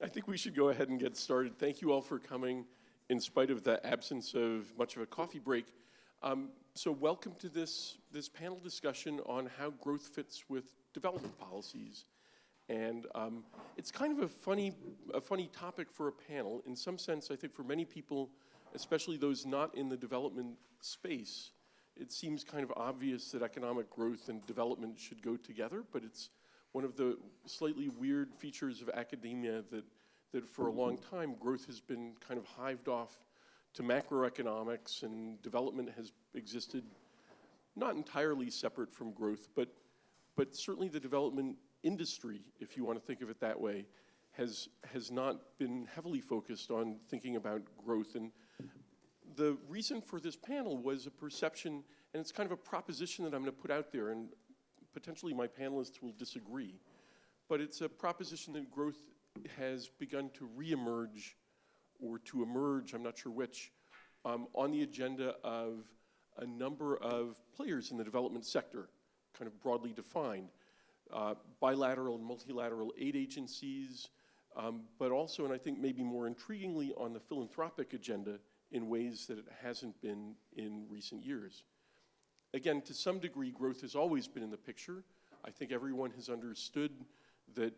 I think we should go ahead and get started. Thank you all for coming in spite of the absence of much of a coffee break. So welcome to this panel discussion on how growth fits with development policies. And it's kind of a funny topic for a panel. In some sense, I think for many people, especially those not in the development space, it seems kind of obvious that economic growth and development should go together, but it's one of the slightly weird features of academia that for a long time growth has been kind of hived off to macroeconomics, and development has existed not entirely separate from growth, but certainly the development industry, if you want to think of it that way, has not been heavily focused on thinking about growth. And the reason for this panel was a perception, and it's kind of a proposition that I'm going to put out there, and potentially my panelists will disagree, but it's a proposition that growth has begun to reemerge, or to emerge, I'm not sure which, on the agenda of a number of players in the development sector, kind of broadly defined. Bilateral and multilateral aid agencies, but also, and I think maybe more intriguingly, on the philanthropic agenda in ways that it hasn't been in recent years. Again, to some degree, growth has always been in the picture. I think everyone has understood that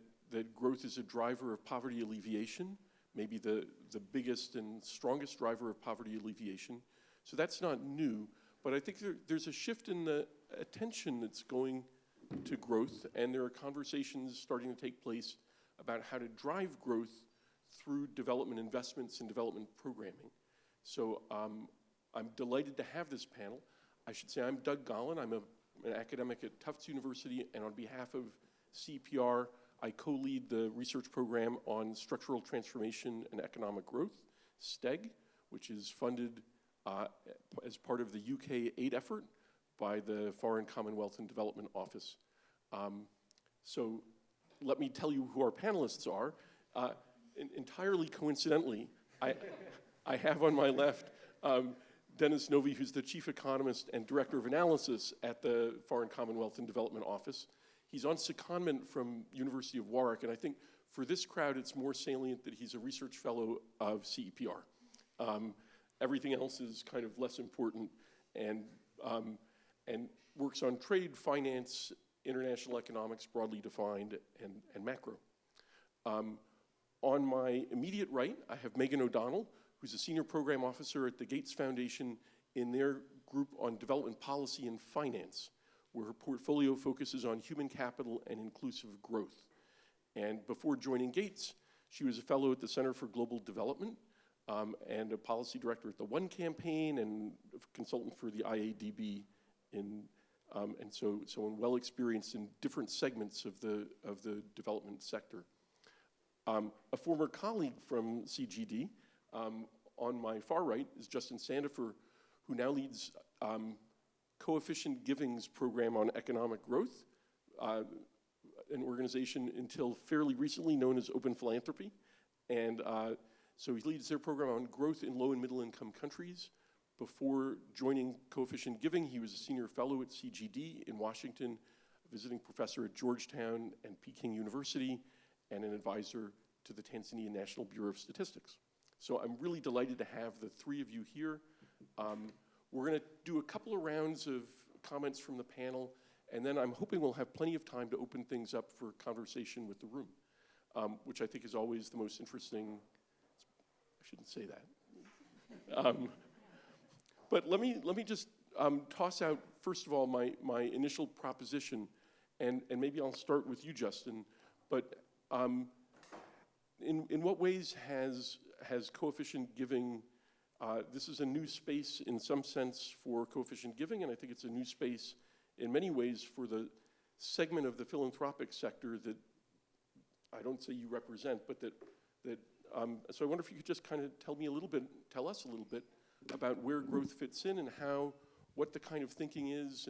growth is a driver of poverty alleviation, maybe the biggest and strongest driver of poverty alleviation. So that's not new, but I think there's a shift in the attention that's going to growth, and there are conversations starting to take place about how to drive growth through development investments and development programming. So I'm delighted to have this panel. I should say I'm Doug Gollin. I'm an academic at Tufts University, and on behalf of CEPR, I co-lead the research program on structural transformation and economic growth, STEG, which is funded as part of the UK aid effort by the Foreign Commonwealth and Development Office. So let me tell you who our panelists are. Entirely coincidentally, I have on my left Dennis Novy, who's the chief economist and director of analysis at the Foreign Commonwealth and Development Office. He's on secondment from University of Warwick, and I think for this crowd it's more salient that he's a research fellow of CEPR. Everything else is kind of less important, and works on trade, finance, international economics, broadly defined, and macro. On my immediate right, I have Megan O'Donnell, who's a senior program officer at the Gates Foundation in their group on development policy and finance, where her portfolio focuses on human capital and inclusive growth. And before joining Gates, she was a fellow at the Center for Global Development, and a policy director at the One Campaign, and a consultant for the IADB, and so well experienced in different segments of the development sector. A former colleague from CGD, on my far right, is Justin Sandefur, who now leads Coefficient Giving's program on economic growth, an organization until fairly recently known as Open Philanthropy. And so he leads their program on growth in low and middle income countries. Before joining Coefficient Giving, he was a senior fellow at CGD in Washington, a visiting professor at Georgetown and Peking University, and an advisor to the Tanzanian National Bureau of Statistics. So I'm really delighted to have the three of you here. We're going to do a couple of rounds of comments from the panel, and then I'm hoping we'll have plenty of time to open things up for conversation with the room, which I think is always the most interesting. I shouldn't say that. But let me just toss out, first of all, my initial proposition, and maybe I'll start with you, Justin. But in what ways has Coefficient Giving, this is a new space in some sense for Coefficient Giving, and I think it's a new space in many ways for the segment of the philanthropic sector that I don't say you represent, but so I wonder if you could just kind of tell us a little bit about where growth fits in, and what the kind of thinking is,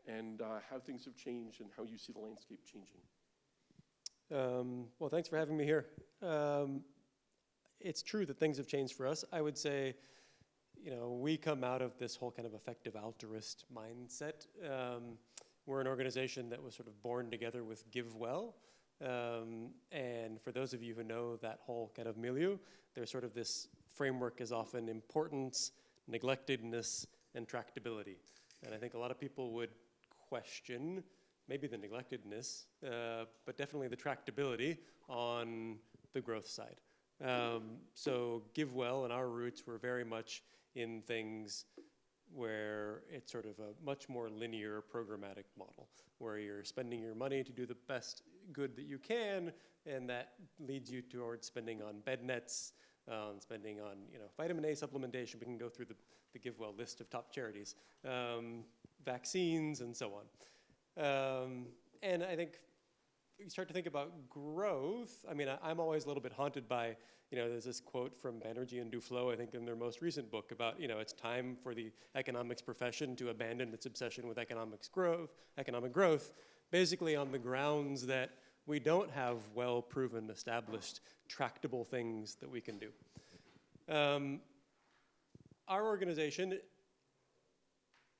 and how things have changed, and how you see the landscape changing. Well, thanks for having me here. It's true that things have changed for us. I would say, we come out of this whole kind of effective altruist mindset. We're an organization that was sort of born together with Give Well, And for those of you who know that whole kind of milieu, there's sort of this framework is often importance, neglectedness, and tractability. And I think a lot of people would question maybe the neglectedness, but definitely the tractability on the growth side. So GiveWell and our roots were very much in things where it's sort of a much more linear programmatic model, where you're spending your money to do the best good that you can, and that leads you towards spending on bed nets, spending on vitamin A supplementation. We can go through the GiveWell list of top charities, vaccines, and so on. And I think you start to think about growth. I mean, I'm always a little bit haunted by, there's this quote from Banerjee and Duflo, I think in their most recent book about, it's time for the economics profession to abandon its obsession with economic growth, basically on the grounds that we don't have well-proven, established, tractable things that we can do. Our organization,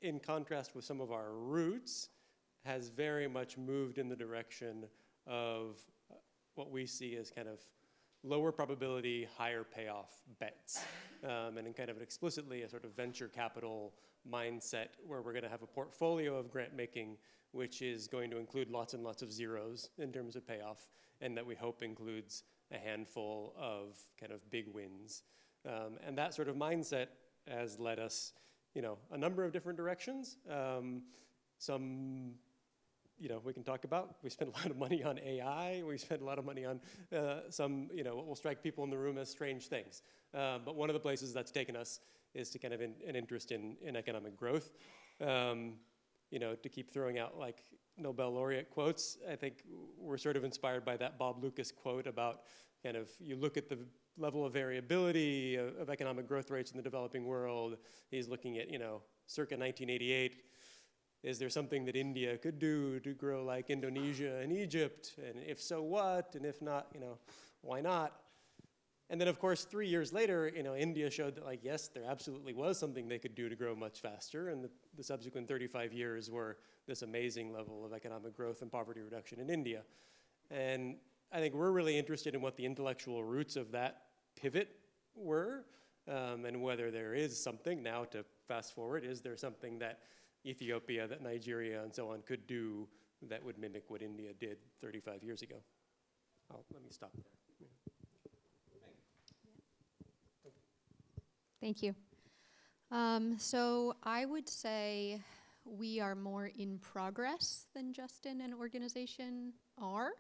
in contrast with some of our roots, has very much moved in the direction of what we see as kind of lower probability, higher payoff bets. And in kind of explicitly a sort of venture capital mindset where we're going to have a portfolio of grant making which is going to include lots and lots of zeros in terms of payoff, and that we hope includes a handful of kind of big wins. And that sort of mindset has led us, a number of different directions. Some, we can talk about. We spend a lot of money on AI. We spend a lot of money on some, what will strike people in the room as strange things. But one of the places that's taken us is to kind of an interest in economic growth. To keep throwing out like Nobel laureate quotes, I think we're sort of inspired by that Bob Lucas quote about kind of, you look at the level of variability of economic growth rates in the developing world. He's looking at, circa 1988, is there something that India could do to grow like Indonesia and Egypt? And if so, what? And if not, why not? And then, of course, 3 years later, India showed that, like, yes, there absolutely was something they could do to grow much faster. And the subsequent 35 years were this amazing level of economic growth and poverty reduction in India. And I think we're really interested in what the intellectual roots of that pivot were, and whether there is something, now to fast forward, is there something that Ethiopia, that Nigeria, and so on could do that would mimic what India did 35 years ago? Let me stop there. Thank you. So I would say we are more in progress than Justin and organization are.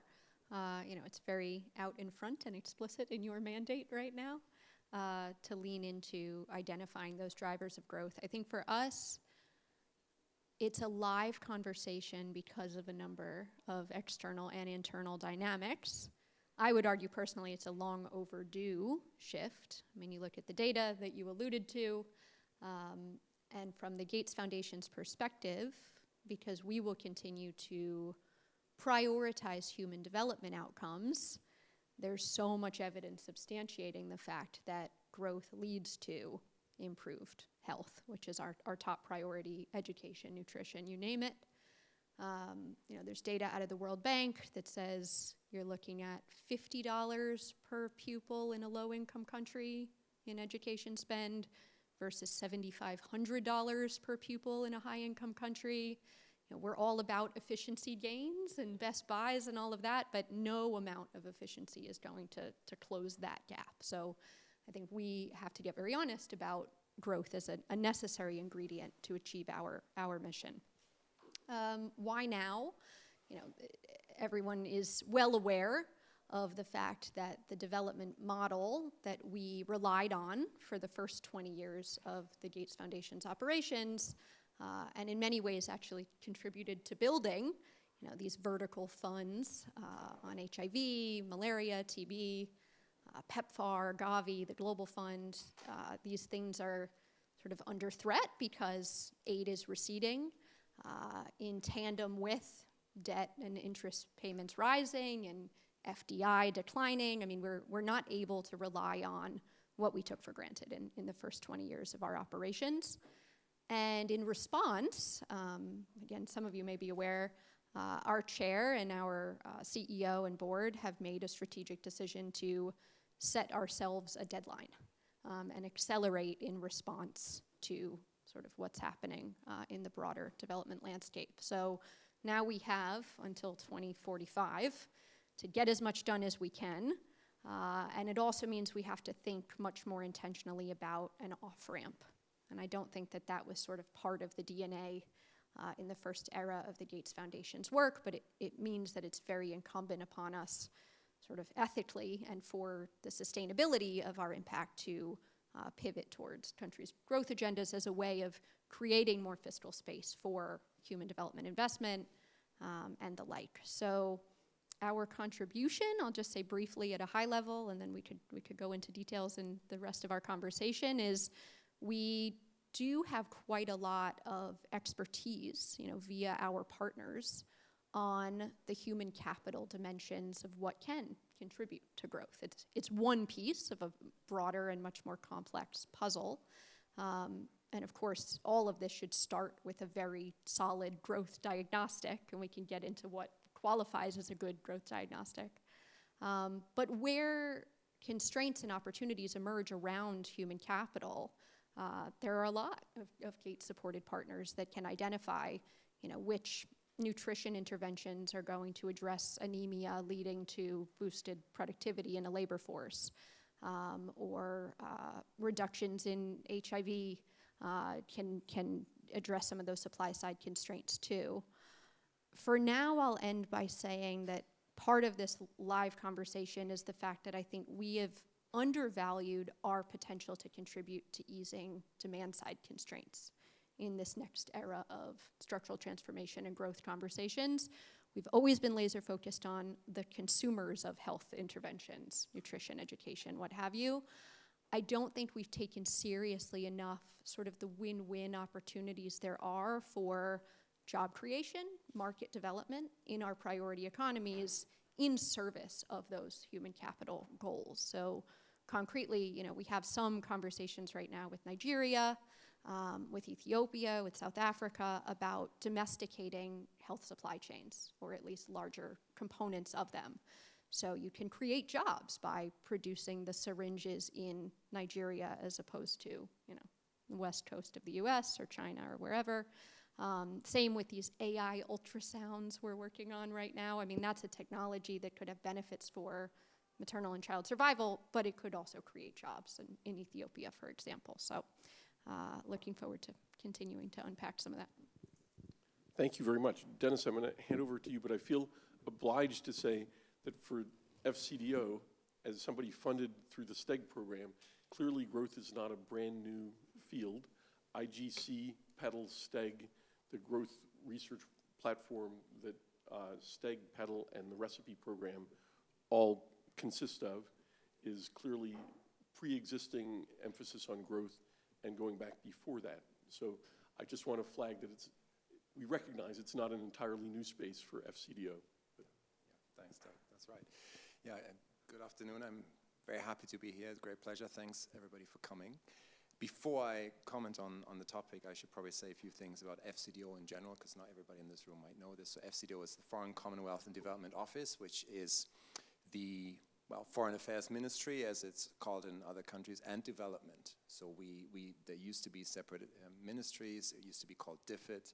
It's very out in front and explicit in your mandate right now to lean into identifying those drivers of growth. I think for us, it's a live conversation because of a number of external and internal dynamics. I would argue personally it's a long overdue shift. I mean, you look at the data that you alluded to, and from the Gates Foundation's perspective, because we will continue to prioritize human development outcomes, there's so much evidence substantiating the fact that growth leads to improved health, which is our top priority: education, nutrition, you name it. There's data out of the World Bank that says you're looking at $50 per pupil in a low-income country in education spend versus $7,500 per pupil in a high-income country. We're all about efficiency gains and best buys and all of that, but no amount of efficiency is going to close that gap. So I think we have to get very honest about growth as a necessary ingredient to achieve our mission. Why now? Everyone is well aware of the fact that the development model that we relied on for the first 20 years of the Gates Foundation's operations, and in many ways actually contributed to building, these vertical funds on HIV, malaria, TB, PEPFAR, Gavi, the Global Fund. These things are sort of under threat because aid is receding in tandem with debt and interest payments rising and FDI declining. I mean, we're not able to rely on what we took for granted in the first 20 years of our operations. And in response, again, some of you may be aware, Our chair and our CEO and board have made a strategic decision to set ourselves a deadline and accelerate in response to sort of what's happening in the broader development landscape. So now we have until 2045 to get as much done as we can. And it also means we have to think much more intentionally about an off-ramp. And I don't think that that was sort of part of the DNA in the first era of the Gates Foundation's work, but it means that it's very incumbent upon us sort of ethically and for the sustainability of our impact to pivot towards countries' growth agendas as a way of creating more fiscal space for human development investment and the like. So our contribution, I'll just say briefly at a high level, and then we could go into details in the rest of our conversation, is we do have quite a lot of expertise, via our partners on the human capital dimensions of what can contribute to growth. It's one piece of a broader and much more complex puzzle. And of course, all of this should start with a very solid growth diagnostic, and we can get into what qualifies as a good growth diagnostic. But where constraints and opportunities emerge around human capital, there are a lot of Gates-supported partners that can identify, which nutrition interventions are going to address anemia leading to boosted productivity in a labor force, or reductions in HIV can address some of those supply-side constraints too. For now, I'll end by saying that part of this live conversation is the fact that I think we have undervalued our potential to contribute to easing demand-side constraints in this next era of structural transformation and growth conversations. We've always been laser focused on the consumers of health interventions, nutrition, education, what have you. I don't think we've taken seriously enough sort of the win-win opportunities there are for job creation, market development in our priority economies in service of those human capital goals. So concretely, we have some conversations right now with Nigeria, with Ethiopia, with South Africa about domesticating health supply chains, or at least larger components of them. So you can create jobs by producing the syringes in Nigeria as opposed to, the west coast of the US or China or wherever. Same with these AI ultrasounds we're working on right now. I mean, that's a technology that could have benefits for maternal and child survival, but it could also create jobs in Ethiopia, for example. So looking forward to continuing to unpack some of that. Thank you very much. Dennis, I'm going to hand over to you, but I feel obliged to say that for FCDO, as somebody funded through the STEG program, clearly growth is not a brand new field. IGC, PEDAL, STEG, the growth research platform that STEG, PEDAL, and the recipe program all consist of is clearly pre-existing emphasis on growth and going back before that. So I just want to flag that we recognize it's not an entirely new space for FCDO. Thanks, Doug. That's right. Yeah, good afternoon. I'm very happy to be here. It's a great pleasure. Thanks, everybody, for coming. Before I comment on the topic, I should probably say a few things about FCDO in general, because not everybody in this room might know this. So FCDO is the Foreign Commonwealth and Development Office, which is the Foreign Affairs Ministry, as it's called in other countries, and development. So there used to be separate ministries. It used to be called DFID,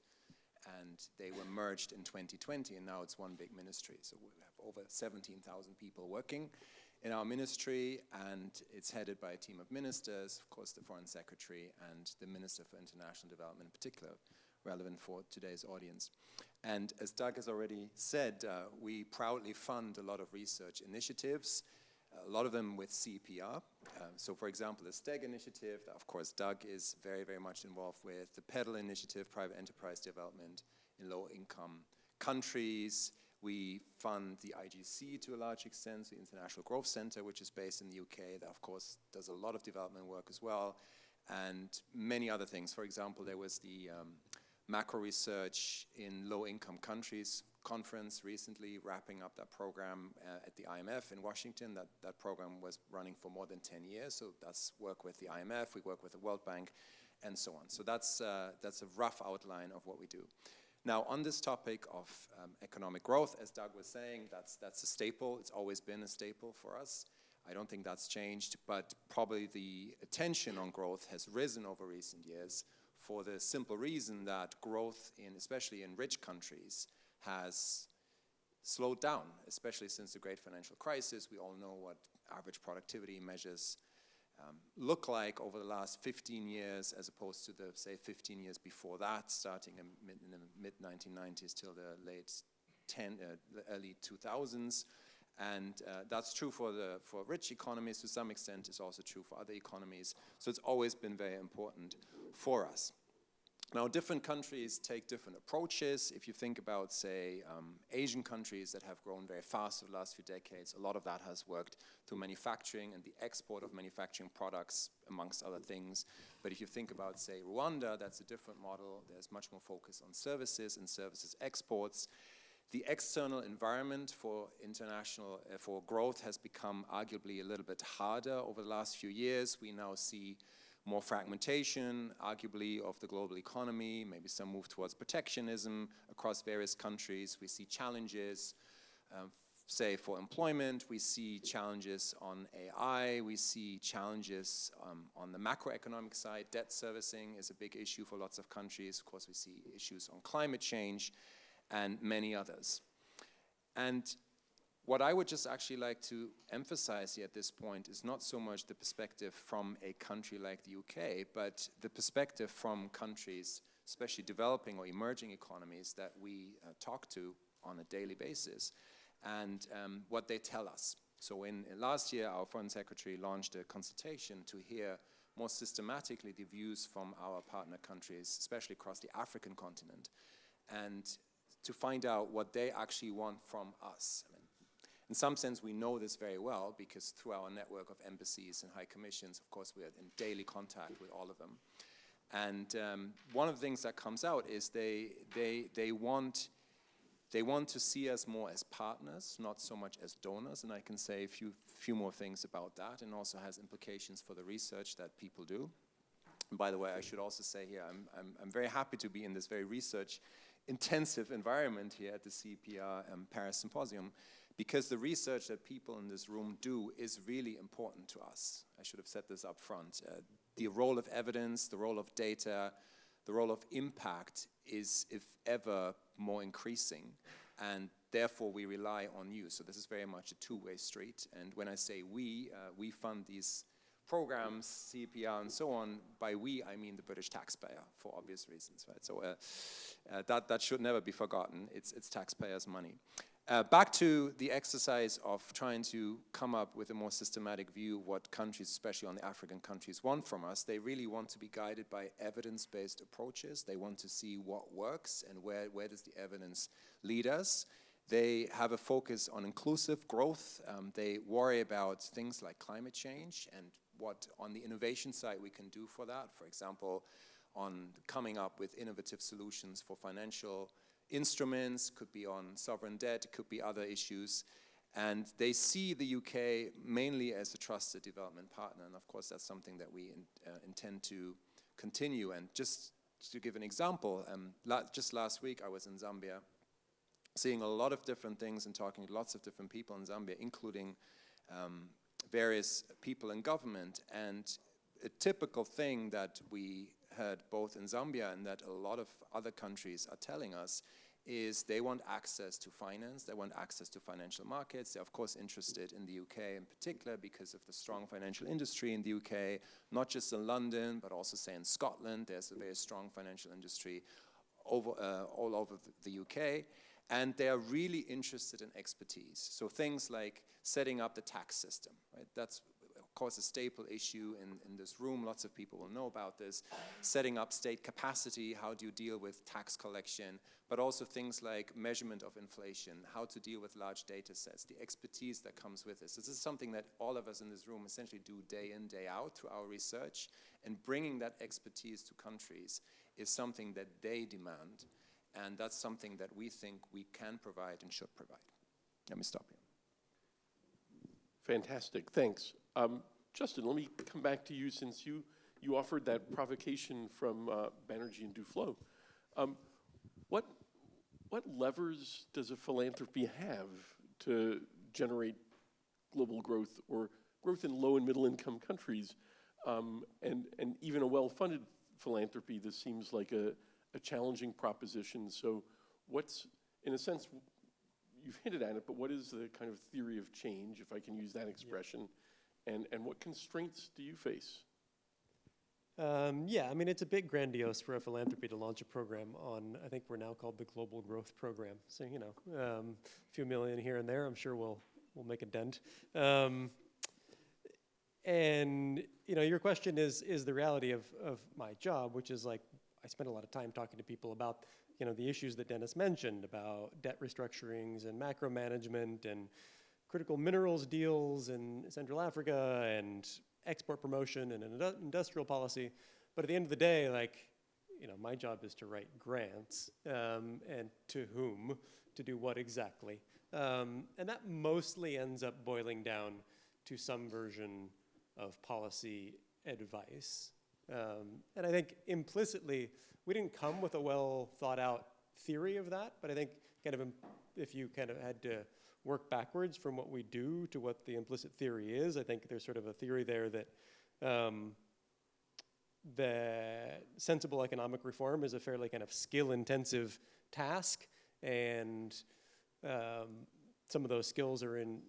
and they were merged in 2020, and now it's one big ministry. So we have over 17,000 people working in our ministry, and it's headed by a team of ministers, of course the Foreign Secretary and the Minister for International Development in particular, relevant for today's audience. And as Doug has already said, we proudly fund a lot of research initiatives, a lot of them with CEPR. So for example, the STEG initiative, of course Doug is very, very much involved with, the PEDAL initiative, private enterprise development in low-income countries. We fund the IGC to a large extent, the International Growth Center, which is based in the UK, that of course does a lot of development work as well, and many other things. For example, there was the macro research in low-income countries conference recently, wrapping up that program at the IMF in Washington. That program was running for more than 10 years, so that's work with the IMF, we work with the World Bank, and so on. So that's a rough outline of what we do. Now, on this topic of economic growth, as Doug was saying, that's a staple. It's always been a staple for us. I don't think that's changed, but probably the attention on growth has risen over recent years for the simple reason that growth, especially in rich countries, has slowed down, especially since the great financial crisis. We all know what average productivity measures look like over the last 15 years as opposed to the, say, 15 years before that, starting in the mid-1990s till the early 2000s. And that's true for rich economies to some extent. It's also true for other economies. So it's always been very important for us. Now, different countries take different approaches. If you think about, say, Asian countries that have grown very fast over the last few decades, a lot of that has worked through manufacturing and the export of manufacturing products, amongst other things. But if you think about, say, Rwanda, that's a different model. There's much more focus on services and services exports. The external environment for international, for growth has become arguably a little bit harder over the last few years. We now see more fragmentation, arguably, of the global economy, maybe some move towards protectionism across various countries. We see challenges, say, for employment. We see challenges on AI. We see challenges on the macroeconomic side. Debt servicing is a big issue for lots of countries. Of course, we see issues on climate change and many others. And what I would just actually like to emphasize here at this point is not so much the perspective from a country like the UK, but the perspective from countries, especially developing or emerging economies that we talk to on a daily basis, and what they tell us. So in last year, our Foreign Secretary launched a consultation to hear more systematically the views from our partner countries, especially across the African continent, and to find out what they actually want from us. In some sense, we know this very well because through our network of embassies and high commissions, of course, we are in daily contact with all of them. And one of the things that comes out is they want to see us more as partners, not so much as donors. And I can say a few more things about that, and also has implications for the research that people do. And by the way, I should also say here, I'm very happy to be in this very research-intensive environment here at the CEPR Paris Symposium, because the research that people in this room do is really important to us. I should have said this up front. The role of evidence, the role of data, the role of impact is, if ever, more increasing, and therefore we rely on you. So this is very much a two-way street, and when I say we fund these programs, CEPR and so on. By we, I mean the British taxpayer, for obvious reasons, right? So that should never be forgotten. It's taxpayers' money. Back to the exercise of trying to come up with a more systematic view of what countries, especially on the African countries, want from us. They really want to be guided by evidence-based approaches. They want to see what works and where does the evidence lead us. They have a focus on inclusive growth. They worry about things like climate change and what on the innovation side we can do for that. For example, on coming up with innovative solutions for financial instruments, could be on sovereign debt, could be other issues. And they see the UK mainly as a trusted development partner. And of course, that's something that we intend to continue. And just to give an example, just last week I was in Zambia, seeing a lot of different things and talking to lots of different people in Zambia, including various people in government. And a typical thing that we heard both in Zambia and that a lot of other countries are telling us is they want access to finance, they want access to financial markets. They're of course interested in the UK in particular because of the strong financial industry in the UK, not just in London, but also say in Scotland. There's a very strong financial industry all over the UK. And they are really interested in expertise. So things like setting up the tax system, right? That's of course a staple issue in this room. Lots of people will know about this. Setting up state capacity, how do you deal with tax collection, but also things like measurement of inflation, how to deal with large data sets, the expertise that comes with this. This is something that all of us in this room essentially do day in, day out through our research, and bringing that expertise to countries is something that they demand. And that's something that we think we can provide and should provide. Let me stop here. Fantastic, thanks. Justin, let me come back to you since you offered that provocation from Banerjee and Duflo. what levers does a philanthropy have to generate global growth or growth in low and middle income countries? And even a well-funded philanthropy, this seems like a challenging proposition. So what's, in a sense, you've hinted at it, but what is the kind of theory of change, if I can use that expression, and what constraints do you face? Yeah, I mean, it's a bit grandiose for a philanthropy to launch a program on, I think we're now called the Global Growth Program. So, you know, a few million here and there, I'm sure we'll make a dent. And, you know, your question is the reality of my job, which is like, I spend a lot of time talking to people about, you know, the issues that Dennis mentioned about debt restructurings and macro management and critical minerals deals in Central Africa and export promotion and industrial policy. But at the end of the day, like, you know, my job is to write grants, and to whom, to do what exactly. And that mostly ends up boiling down to some version of policy advice. And I think implicitly, we didn't come with a well thought out theory of that, but I think kind of if you kind of had to work backwards from what we do to what the implicit theory is, I think there's sort of a theory there that sensible economic reform is a fairly kind of skill-intensive task, and some of those skills are in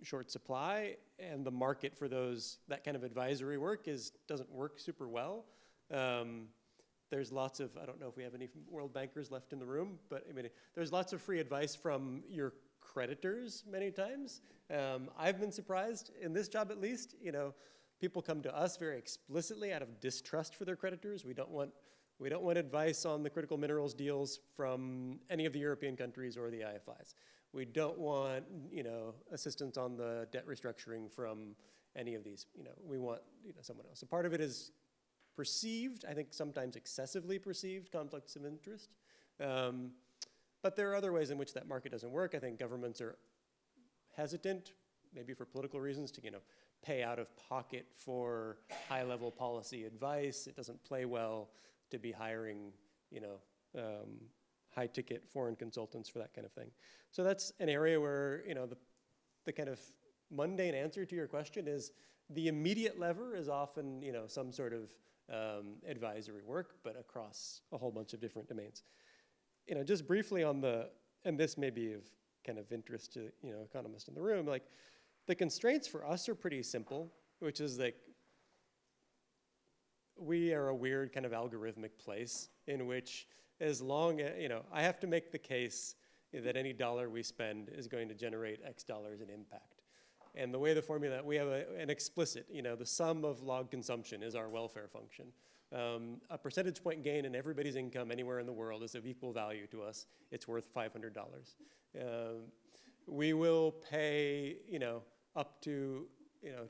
short supply, and the market for that kind of advisory work doesn't work super well. There's lots of, I don't know if we have any World Bankers left in the room, but I mean, there's lots of free advice from your creditors many times. I've been surprised in this job, at least. You know, people come to us very explicitly out of distrust for their creditors. We don't want advice on the critical minerals deals from any of the European countries or the IFIs. We don't want, you know, assistance on the debt restructuring from any of these. You know, we want, you know, someone else. So part of it is perceived, I think sometimes excessively perceived, conflicts of interest. But there are other ways in which that market doesn't work. I think governments are hesitant, maybe for political reasons, to, you know, pay out of pocket for high-level policy advice. It doesn't play well to be hiring, you know, high-ticket foreign consultants for that kind of thing. So that's an area where, you know, the kind of mundane answer to your question is the immediate lever is often, you know, some sort of advisory work, but across a whole bunch of different domains. You know, just briefly on and this may be of kind of interest to, you know, economists in the room, like the constraints for us are pretty simple, which is like we are a weird kind of algorithmic place in which as long as, you know, I have to make the case that any dollar we spend is going to generate X dollars in impact. And the way the formula, we have an explicit, you know, the sum of log consumption is our welfare function. A percentage point gain in everybody's income anywhere in the world is of equal value to us. It's worth $500. We will pay, you know, up to, you know,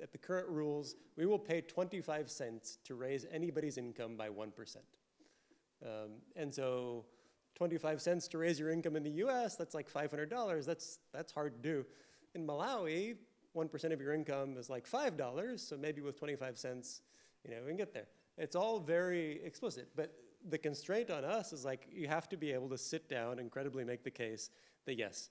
at the current rules, we will pay 25 cents to raise anybody's income by 1%. And so 25 cents to raise your income in the US, that's like $500. That's hard to do. In Malawi, 1% of your income is like $5, so maybe with 25 cents, you know, we can get there. It's all very explicit, but the constraint on us is like you have to be able to sit down and credibly make the case that yes,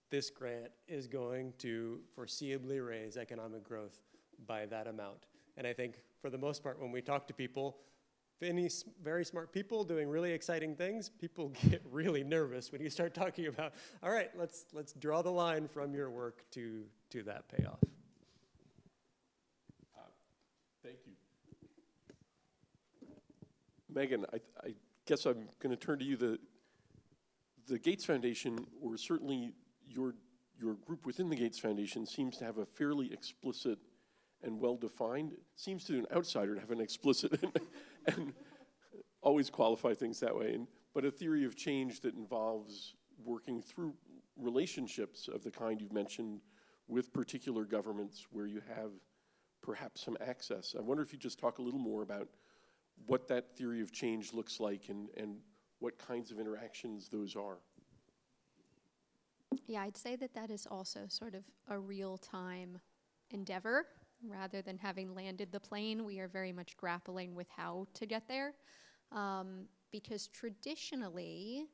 this grant is going to foreseeably raise economic growth by that amount. And I think for the most part, when we talk to people, any very smart people doing really exciting things, people get really nervous when you start talking about, all right, let's draw the line from your work to that payoff. Thank you. Megan, I guess I'm going to turn to you. The Gates Foundation, or certainly your group within the Gates Foundation, seems to have a fairly explicit and well-defined, seems to an outsider to have an explicit and always qualify things that way, but a theory of change that involves working through relationships of the kind you've mentioned with particular governments where you have perhaps some access. I wonder if you just talk a little more about what that theory of change looks like and what kinds of interactions those are. Yeah, I'd say that is also sort of a real-time endeavor. Rather than having landed the plane, we are very much grappling with how to get there. because traditionally,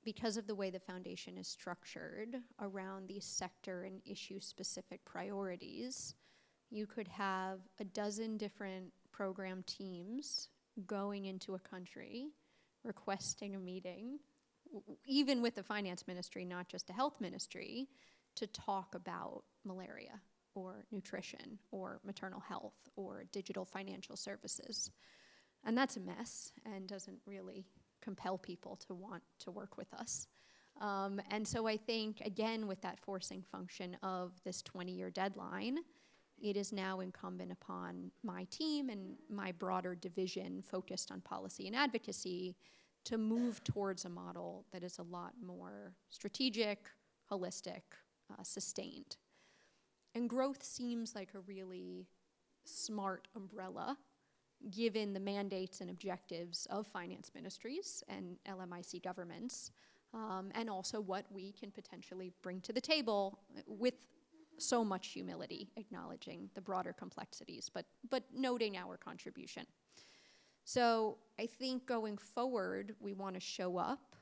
because of the way the foundation is structured around these sector and issue-specific priorities, you could have a dozen different program teams going into a country, requesting a meeting, even with the finance ministry, not just the health ministry, to talk about malaria or nutrition or maternal health or digital financial services. And that's a mess and doesn't really compel people to want to work with us. And so I think, again, with that forcing function of this 20-year deadline, it is now incumbent upon my team and my broader division focused on policy and advocacy to move towards a model that is a lot more strategic, holistic, sustained. And growth seems like a really smart umbrella given the mandates and objectives of finance ministries and LMIC governments, and also what we can potentially bring to the table with so much humility, acknowledging the broader complexities, but noting our contribution. So I think going forward, we want to show up,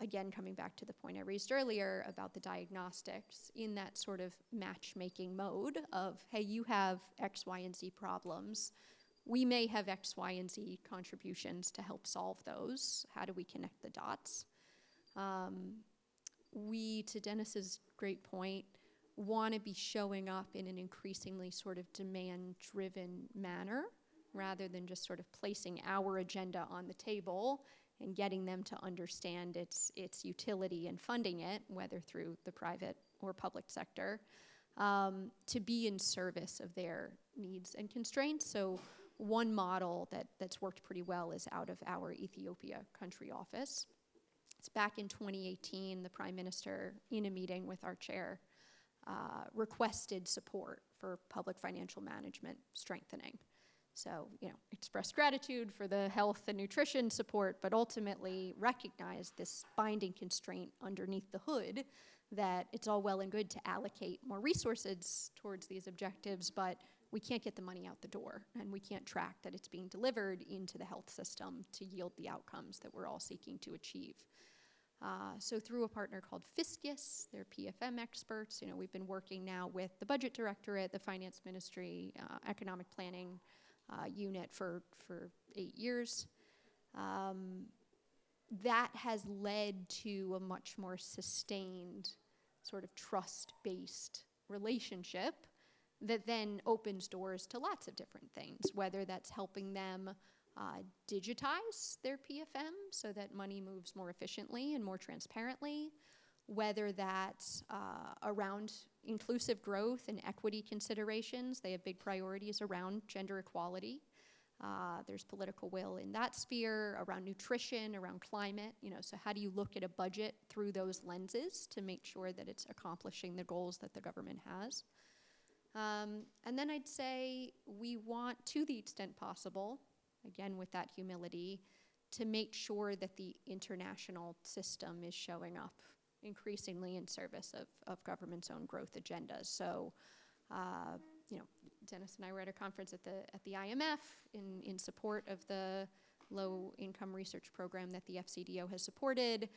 again, coming back to the point I raised earlier about the diagnostics, in that sort of matchmaking mode of, hey, you have X, Y, and Z problems. We may have X, Y, and Z contributions to help solve those. How do we connect the dots? We, to Dennis's great point, want to be showing up in an increasingly sort of demand-driven manner rather than just sort of placing our agenda on the table and getting them to understand its utility and funding it, whether through the private or public sector, to be in service of their needs and constraints. So one model that's worked pretty well is out of our Ethiopia country office. It's back in 2018, the Prime Minister, in a meeting with our chair, requested support for public financial management strengthening. So, express gratitude for the health and nutrition support, but ultimately recognize this binding constraint underneath the hood that it's all well and good to allocate more resources towards these objectives, but we can't get the money out the door, and we can't track that it's being delivered into the health system to yield the outcomes that we're all seeking to achieve. So through a partner called Fiscus, they're PFM experts, we've been working now with the Budget Directorate, the Finance Ministry, Economic Planning unit for 8 years. That has led to a much more sustained sort of trust-based relationship that then opens doors to lots of different things, whether that's helping them digitize their PFM so that money moves more efficiently and more transparently, whether that's around inclusive growth and equity considerations. They have big priorities around gender equality. There's political will in that sphere, around nutrition, around climate. So how do you look at a budget through those lenses to make sure that it's accomplishing the goals that the government has? And then I'd say we want, to the extent possible, again with that humility, to make sure that the international system is showing up increasingly in service of government's own growth agendas. So, Dennis and I were at a conference at the IMF in support of the low-income research program that the FCDO has supported.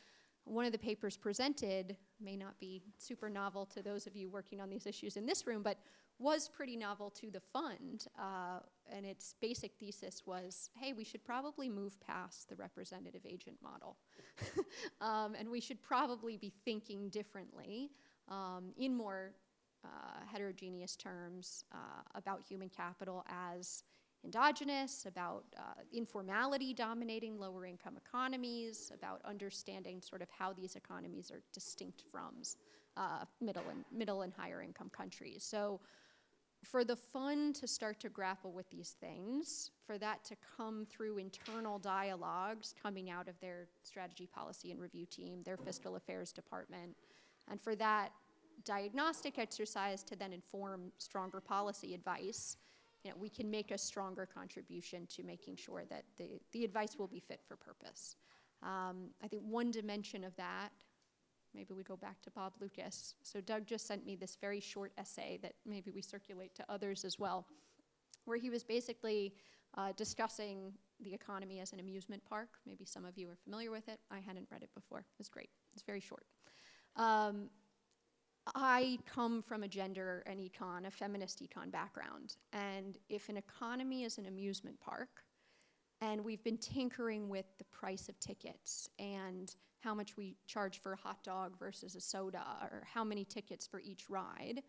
One of the papers presented may not be super novel to those of you working on these issues in this room, but was pretty novel to the fund. And its basic thesis was, hey, we should probably move past the representative agent model. And we should probably be thinking differently in more heterogeneous terms about human capital as endogenous, about informality dominating lower income economies, about understanding sort of how these economies are distinct from middle and higher income countries. So for the fund to start to grapple with these things, for that to come through internal dialogues coming out of their strategy, policy, and review team, their fiscal affairs department, and for that diagnostic exercise to then inform stronger policy advice, we can make a stronger contribution to making sure that the advice will be fit for purpose. I think one dimension of that, maybe we go back to Bob Lucas. So Doug just sent me this very short essay that maybe we circulate to others as well, where he was basically discussing the economy as an amusement park. Maybe some of you are familiar with it. I hadn't read it before. It was great. It's very short. I come from a gender and a feminist econ background. And if an economy is an amusement park, and we've been tinkering with the price of tickets and how much we charge for a hot dog versus a soda, or how many tickets for each ride,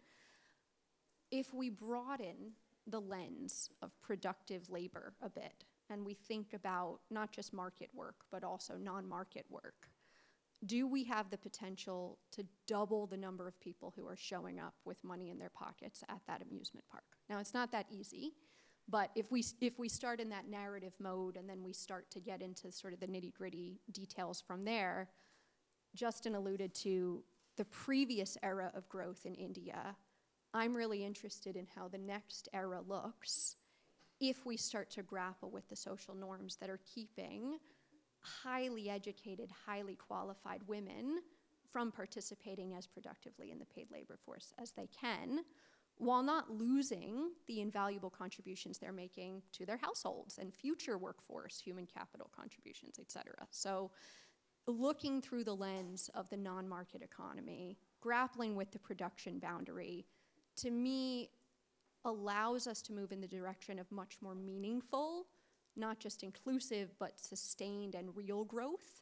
if we broaden the lens of productive labor a bit, and we think about not just market work, but also non-market work, do we have the potential to double the number of people who are showing up with money in their pockets at that amusement park? Now, it's not that easy, but if we start in that narrative mode and then we start to get into sort of the nitty-gritty details from there, Justin alluded to the previous era of growth in India. I'm really interested in how the next era looks if we start to grapple with the social norms that are keeping highly educated, highly qualified women from participating as productively in the paid labor force as they can, while not losing the invaluable contributions they're making to their households and future workforce, human capital contributions, et cetera. So looking through the lens of the non-market economy, grappling with the production boundary, to me, allows us to move in the direction of much more meaningful, not just inclusive, but sustained and real growth,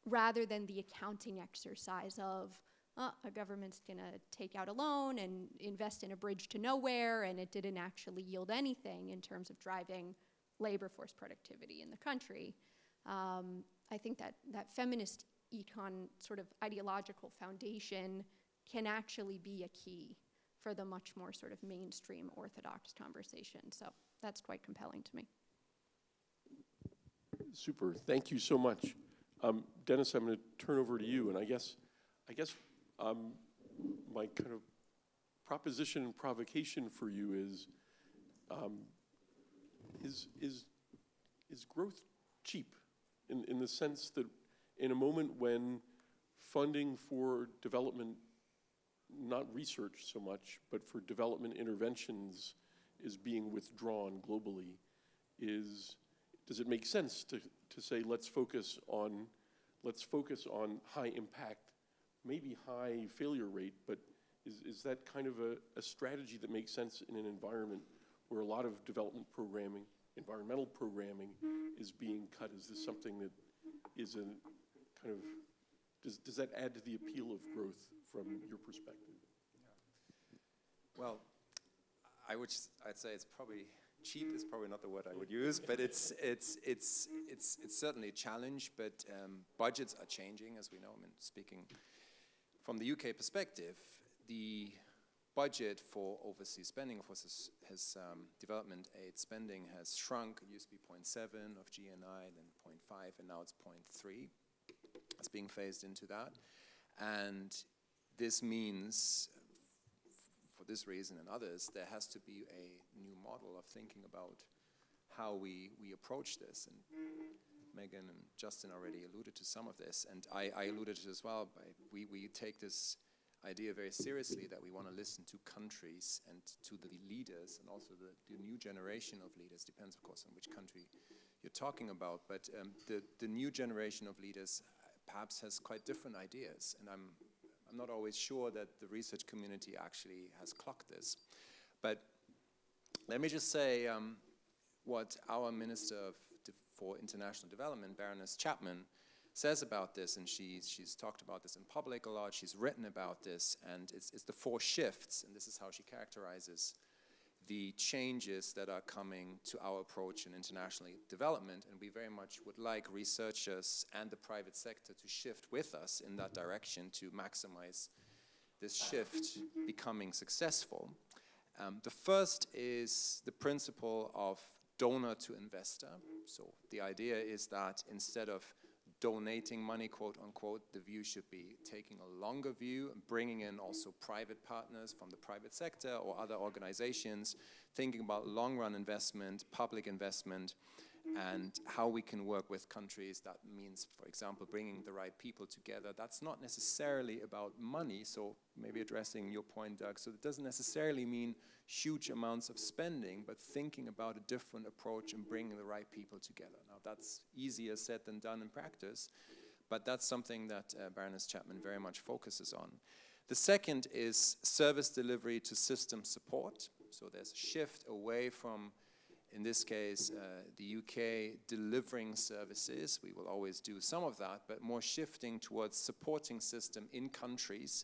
rather than the accounting exercise of a government's gonna take out a loan and invest in a bridge to nowhere, and it didn't actually yield anything in terms of driving labor force productivity in the country. I think that feminist econ sort of ideological foundation can actually be a key for the much more sort of mainstream orthodox conversation. So that's quite compelling to me. Super, thank you so much. Dennis, I'm going to turn over to you, and I guess my kind of proposition and provocation for you is growth cheap, in the sense that in a moment when funding for development, not research so much, but for development interventions is being withdrawn globally, does it make sense to say let's focus on high impact, maybe high failure rate, but is that kind of a strategy that makes sense in an environment where a lot of development programming, environmental programming is being cut? Is this something that is a kind of, does that add to the appeal of growth from your perspective? Well, I'd say it's probably cheap is probably not the word I would use, but it's certainly a challenge. But budgets are changing, as we know. I mean, speaking from the UK perspective, the budget for overseas spending, of course, has development aid spending has shrunk. It used to be 0.7 of GNI, then 0.5, and now it's 0.3. It's being phased into that, and this means, for this reason and others, there has to be a new model of thinking about how we approach this. And Megan and Justin already alluded to some of this, and I alluded to it as well. We take this idea very seriously, that we want to listen to countries and to the leaders, and also the new generation of leaders. Depends, of course, on which country you're talking about, but the new generation of leaders perhaps has quite different ideas, and I'm not always sure that the research community actually has clocked this. But let me just say what our Minister for International Development, Baroness Chapman, says about this, and she's talked about this in public a lot, she's written about this, and it's the 4 shifts, and this is how she characterizes the changes that are coming to our approach in international development, and we very much would like researchers and the private sector to shift with us in that direction to maximize this shift becoming successful. The first is the principle of donor to investor. So the idea is that instead of donating money, quote unquote, the view should be taking a longer view and bringing in also private partners from the private sector or other organizations, thinking about long-run investment, public investment, and how we can work with countries. That means, for example, bringing the right people together. That's not necessarily about money, so maybe addressing your point, Doug. So it doesn't necessarily mean huge amounts of spending, but thinking about a different approach and bringing the right people together. Now, that's easier said than done in practice, but that's something that Baroness Chapman very much focuses on. The second is service delivery to system support. So there's a shift away from, in this case, the UK delivering services. We will always do some of that, but more shifting towards supporting system in countries,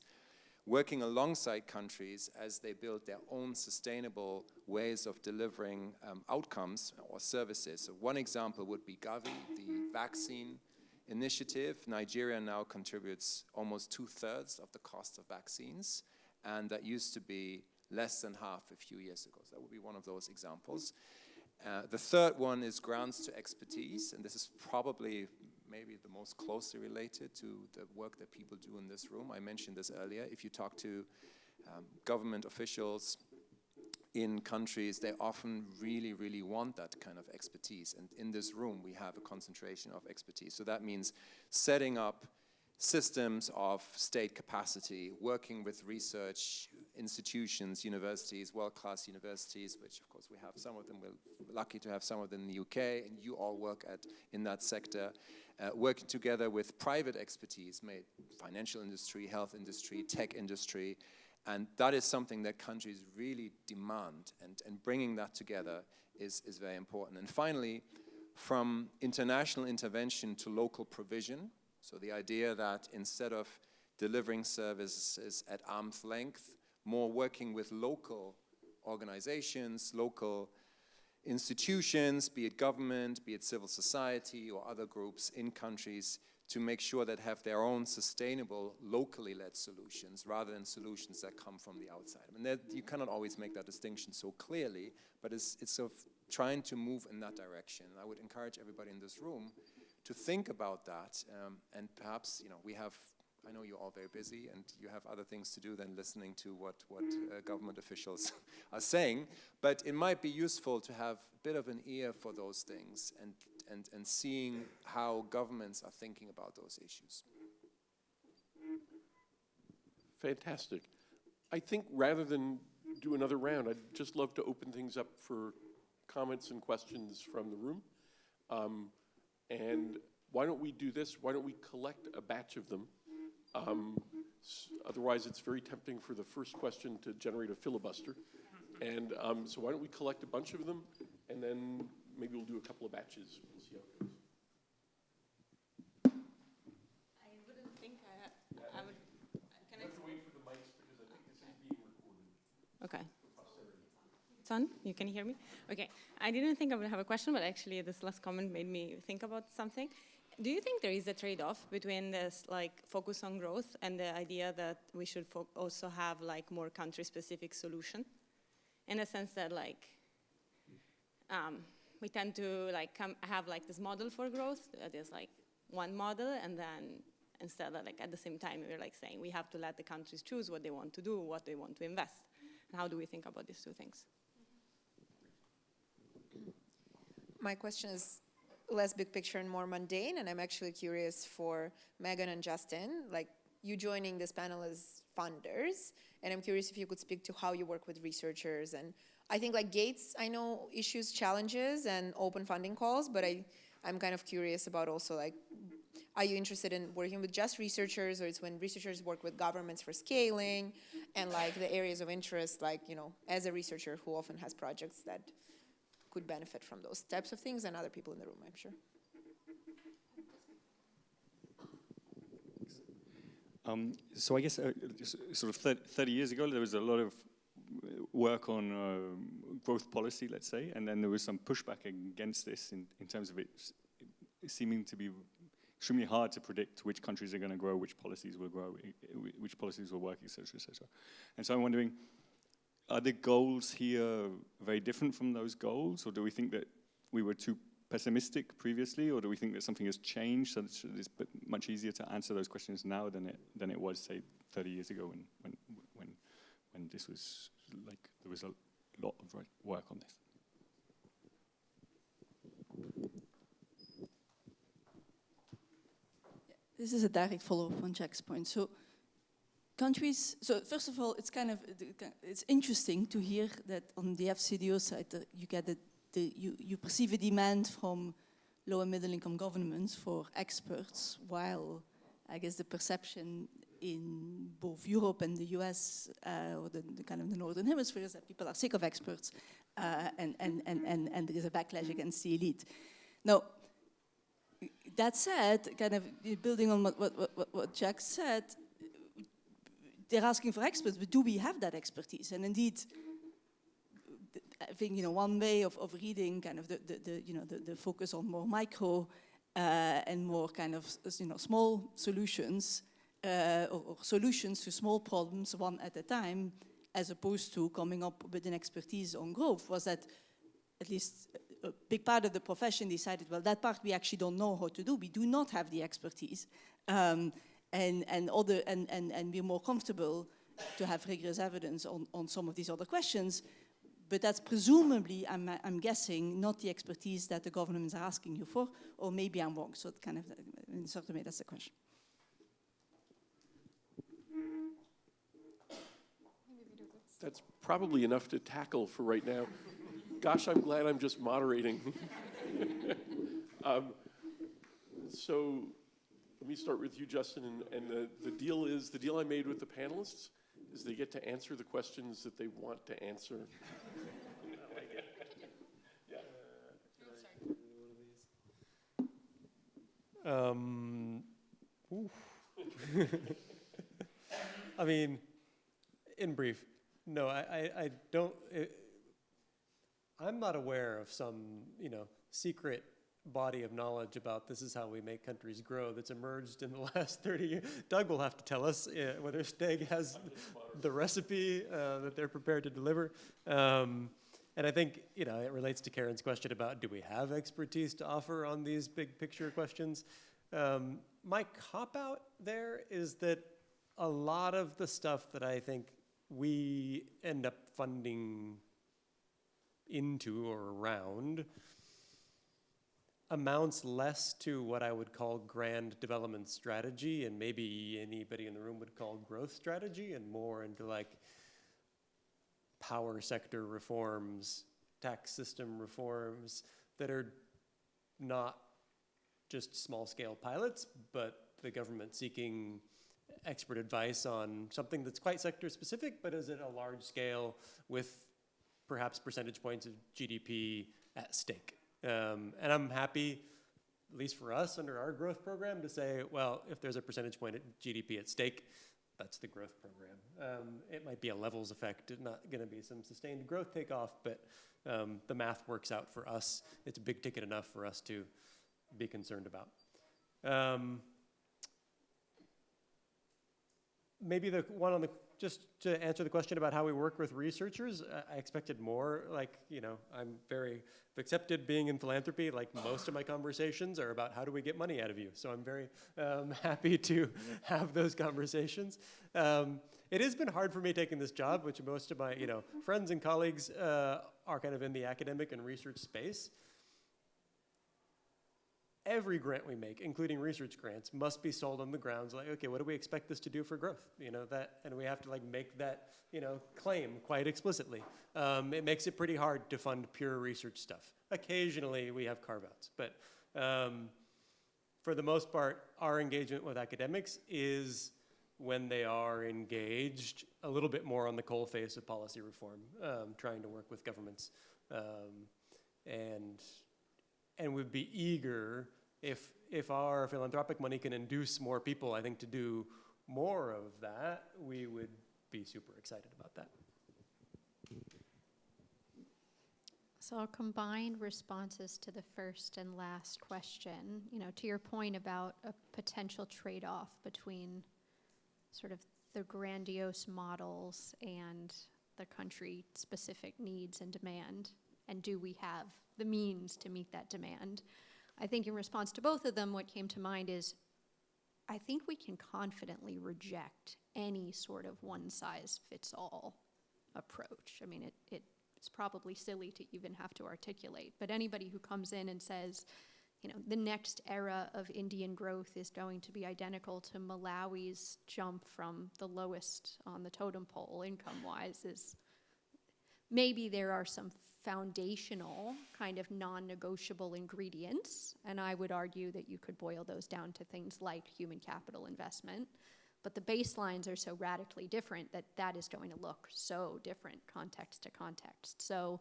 working alongside countries as they build their own sustainable ways of delivering outcomes or services. So one example would be Gavi, the vaccine initiative. Nigeria now contributes almost 2/3 of the cost of vaccines, and that used to be less than half a few years ago. So that would be one of those examples. The third one is grants to expertise, and this is probably maybe the most closely related to the work that people do in this room. I mentioned this earlier. If you talk to government officials in countries, they often really, really want that kind of expertise. And in this room, we have a concentration of expertise. So that means setting up systems of state capacity, working with research institutions, universities, world-class universities, which of course we have some of them. We're lucky to have some of them in the UK, and you all work in that sector. Working together with private expertise, financial industry, health industry, tech industry, and that is something that countries really demand, and bringing that together is very important. And finally, from international intervention to local provision, so the idea that instead of delivering services at arm's length, more working with local organizations, local institutions, be it government, be it civil society or other groups in countries, to make sure that have their own sustainable, locally led solutions rather than solutions that come from the outside. I mean, you cannot always make that distinction so clearly, but it's sort of trying to move in that direction. And I would encourage everybody in this room to think about that, and perhaps, I know you're all very busy and you have other things to do than listening to what government officials are saying, but it might be useful to have a bit of an ear for those things and seeing how governments are thinking about those issues. Fantastic. I think rather than do another round, I'd just love to open things up for comments and questions from the room. And why don't we do this? Why don't we collect a batch of them? Otherwise, it's very tempting for the first question to generate a filibuster. And so why don't we collect a bunch of them, and then maybe we'll do a couple of batches. We'll see how it goes. I wouldn't think I would. Can I have to wait for the mics because I think this is being recorded. Okay. It's on? You can hear me? Okay. I didn't think I would have a question, but actually this last comment made me think about something. Do you think there is a trade-off between this focus on growth and the idea that we should also have more country-specific solution? In a sense that we tend to have this model for growth. There's one model, and then instead of at the same time we're saying we have to let the countries choose what they want to do, what they want to invest. And how do we think about these two things? My question is less big picture and more mundane, and I'm actually curious for Megan and Justin, you joining this panel as funders, and I'm curious if you could speak to how you work with researchers. And I think Gates, I know issues, challenges, and open funding calls, but I'm kind of curious about also are you interested in working with just researchers, or it's when researchers work with governments for scaling, and the areas of interest, as a researcher who often has projects that could benefit from those types of things, and other people in the room, I'm sure. So I guess sort of 30 years ago, there was a lot of work on growth policy, let's say, and then there was some pushback against this in terms of it seeming to be extremely hard to predict which countries are going to grow, which policies will grow, which policies will work, et cetera, et cetera. And so I'm wondering, are the goals here very different from those goals, or do we think that we were too pessimistic previously, or do we think that something has changed so that it's much easier to answer those questions now than it was, say, 30 years ago when this was there was a lot of work on this? This is a direct follow-up on Jack's point. So countries, so first of all, it's interesting to hear that on the FCDO side, you get you perceive a demand from low and middle income governments for experts, while I guess the perception in both Europe and the US, or the kind of the Northern Hemisphere, is that people are sick of experts, and there is a backlash against the elite. Now, that said, kind of building on what Jack said, they're asking for experts, but do we have that expertise? And indeed, I think one way of reading kind of the focus on more micro and more kind of small solutions or solutions to small problems one at a time, as opposed to coming up with an expertise on growth, was that at least a big part of the profession decided, well, that part we actually don't know how to do. We do not have the expertise, and we're more comfortable to have rigorous evidence on some of these other questions. But that's presumably, I'm guessing, not the expertise that the governments are asking you for, or maybe I'm wrong. So kind of, in a certain way, that's the question. That's probably enough to tackle for right now. Gosh, I'm glad I'm just moderating. So let me start with you, Justin. And the deal I made with the panelists is they get to answer the questions that they want to answer. I mean, in brief, no, I don't. I'm not aware of some, secret body of knowledge about this is how we make countries grow that's emerged in the last 30 years. Doug will have to tell us whether Steg has the recipe that they're prepared to deliver. And I think, it relates to Karen's question about, do we have expertise to offer on these big picture questions? My cop-out there is that a lot of the stuff that I think we end up funding into or around amounts less to what I would call grand development strategy, and maybe anybody in the room would call growth strategy, and more into like power sector reforms, tax system reforms that are not just small-scale pilots, but the government seeking expert advice on something that's quite sector-specific, but is at a large scale with perhaps percentage points of GDP at stake. And I'm happy, at least for us under our growth program, to say, well, if there's a percentage point of GDP at stake, that's the growth program. It might be a levels effect, it's not gonna be some sustained growth takeoff, but the math works out for us. It's big ticket enough for us to be concerned about. Maybe the one on the, just to answer the question about how we work with researchers, I expected more. Like, I'm very accepted being in philanthropy. Like most of my conversations are about how do we get money out of you. So I'm very happy to have those conversations. It has been hard for me taking this job, which most of my friends and colleagues are kind of in the academic and research space. Every grant we make, including research grants, must be sold on the grounds like, okay, what do we expect this to do for growth? And we have to make that, claim quite explicitly. It makes it pretty hard to fund pure research stuff. Occasionally we have carve-outs, but for the most part, our engagement with academics is when they are engaged a little bit more on the coalface of policy reform, trying to work with governments, and would be eager if our philanthropic money can induce more people, I think, to do more of that, we would be super excited about that. So I'll combine responses to the first and last question. To your point about a potential trade-off between sort of the grandiose models and the country-specific needs and demand, and do we have the means to meet that demand? I think in response to both of them, what came to mind is, I think we can confidently reject any sort of one-size-fits-all approach. I mean, it's probably silly to even have to articulate, but anybody who comes in and says, the next era of Indian growth is going to be identical to Malawi's jump from the lowest on the totem pole income-wise. Is maybe there are some foundational kind of non-negotiable ingredients, and I would argue that you could boil those down to things like human capital investment, but the baselines are so radically different that that is going to look so different context to context. So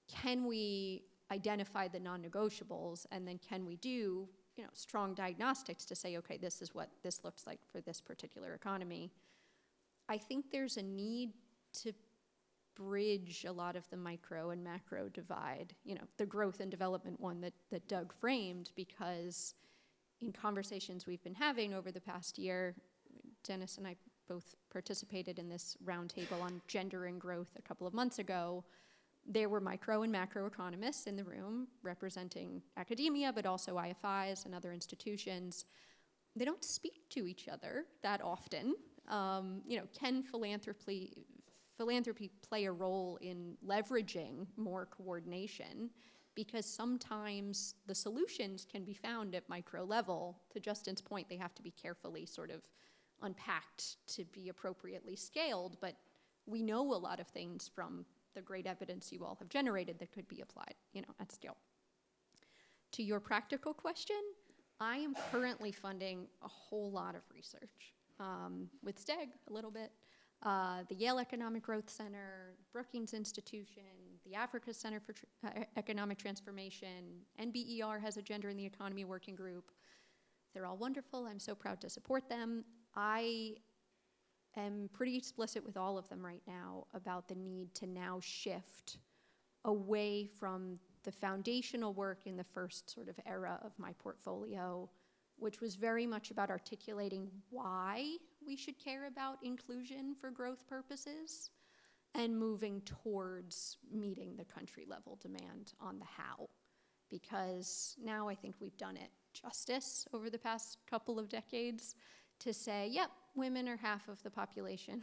can we identify the non-negotiables, and then can we do strong diagnostics to say, okay, this is what this looks like for this particular economy? I think there's a need to bridge a lot of the micro and macro divide, the growth and development one that Doug framed, because in conversations we've been having over the past year, Dennis and I both participated in this roundtable on gender and growth a couple of months ago. There were micro and macro economists in the room representing academia, but also IFIs and other institutions. They don't speak to each other that often. Can philanthropy play a role in leveraging more coordination? Because sometimes the solutions can be found at micro level. To Justin's point, they have to be carefully sort of unpacked to be appropriately scaled, but we know a lot of things from the great evidence you all have generated that could be applied, at scale. To your practical question, I am currently funding a whole lot of research with STEG a little bit, the Yale Economic Growth Center, Brookings Institution, the Africa Center for Economic Transformation, NBER has a Gender in the Economy working group. They're all wonderful. I'm so proud to support them. I am pretty explicit with all of them right now about the need to now shift away from the foundational work in the first sort of era of my portfolio, which was very much about articulating why we should care about inclusion for growth purposes, and moving towards meeting the country level demand on the how. Because now I think we've done it justice over the past couple of decades to say, yep, women are half of the population.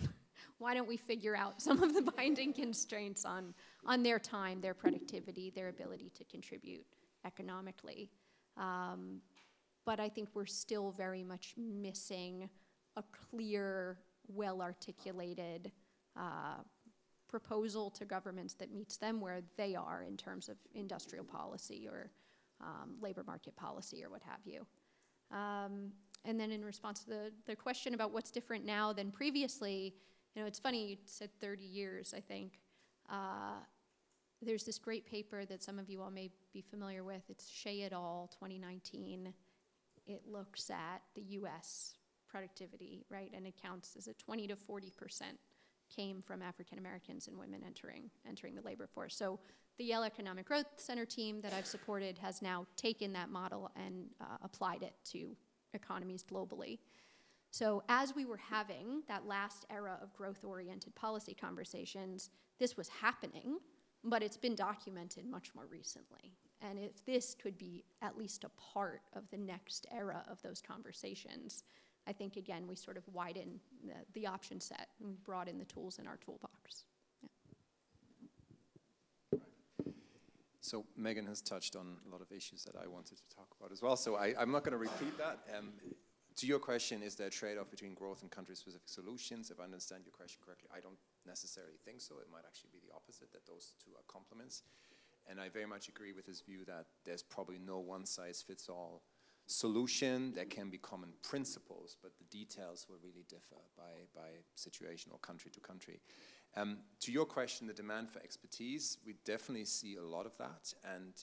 Why don't we figure out some of the binding constraints on their time, their productivity, their ability to contribute economically? But I think we're still very much missing a clear, well-articulated proposal to governments that meets them where they are in terms of industrial policy or labor market policy or what have you. And then in response to the question about what's different now than previously, it's funny, you said 30 years, I think. There's this great paper that some of you all may be familiar with. It's Shea et al., 2019. It looks at the US productivity, right? And it counts as a 20 to 40% came from African Americans and women entering the labor force. So the Yale Economic Growth Center team that I've supported has now taken that model and applied it to economies globally. So as we were having that last era of growth-oriented policy conversations, this was happening, but it's been documented much more recently. And if this could be at least a part of the next era of those conversations, I think, again, we sort of widen the option set and we brought in the tools in our toolbox. Yeah. So Megan has touched on a lot of issues that I wanted to talk about as well. So I'm not going to repeat that. To your question, is there a trade-off between growth and country-specific solutions? If I understand your question correctly, I don't necessarily think so. It might actually be the opposite, that those two are complements. And I very much agree with his view that there's probably no one-size-fits-all solution. There can be common principles, but the details will really differ by situation or country to country. To your question, the demand for expertise, we definitely see a lot of that. And